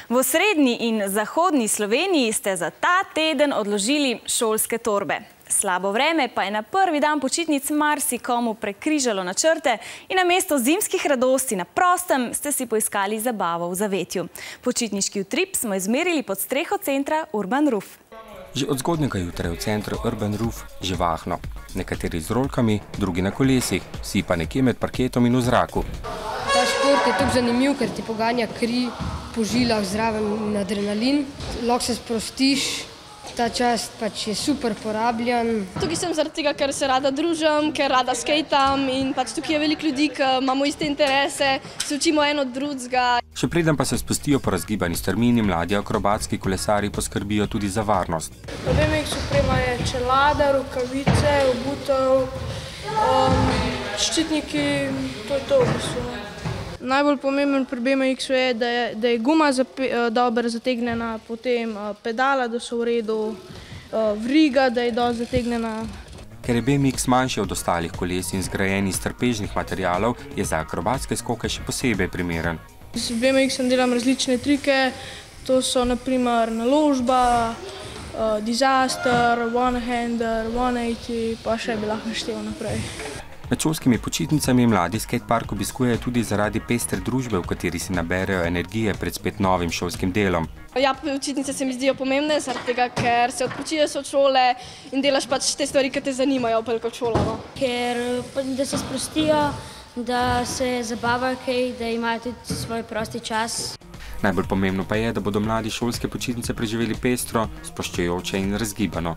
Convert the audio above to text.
V osrednji in zahodni Sloveniji ste za ta teden odložili šolske torbe. Slabo vreme pa je na prvi dan počitnic marsikomu prekrižalo načrte in namesto zimskih radosti na prostem ste si poiskali zabavo v zavetju. Počitniški utrip smo izmerili pod streho centra Urban Roof. Že od zgodnjega jutra je v centru Urban Roof živahno. Nekateri z rolkami, drugi na kolesih, vsi pa nekje med parketom in v zraku. Ta šport je tako zanimiv, ker ti poganja kri po žilah, zraven adrenalin. Lahko se sprostiš, ta čas pač je super porabljen. Tukaj sem zaradi tega, ker se rada družim, ker rada skejtam in pač tukaj je veliko ljudi, ki imamo iste interese, se učimo eno od drugega. Še preden pa se spustijo po razgibani strmini, mladi akrobatski kolesarji poskrbijo tudi za varnost. V BMX-u oprema je čelada, rokavice, obutev, ščitniki, to je to v bistvu. Najbolj pomemben pri BMX-u je, da je guma dobro zategnjena, potem pedala, da so v redu, vriga, da je dosti zategnjena. Ker je BMX manjši od ostalih koles in zgrajen iz trpežnih materialov, je za akrobatske skoke še posebej primeren. Z BMX-em delam različne trike, to so naprimer naložba, disaster, one-hander, 180, pa še bi lahko naštel naprej. Med šolskimi počitnicami mladi skatepark obiskujejo tudi zaradi pestre družbe, v kateri si naberejo energije pred spet novim šolskim delom. Ja, počitnice se mi zdijo pomembne, zaradi tega, ker se odpočiješ od šole in delaš pač te stvari, ki te zanimajo, bolj kot šola. Ker da se sprostijo, da se zabavajo kaj, da imajo tudi svoj prosti čas. Najbolj pomembno pa je, da bodo mladi šolske počitnice preživeli pestro, sproščujoče in razgibano.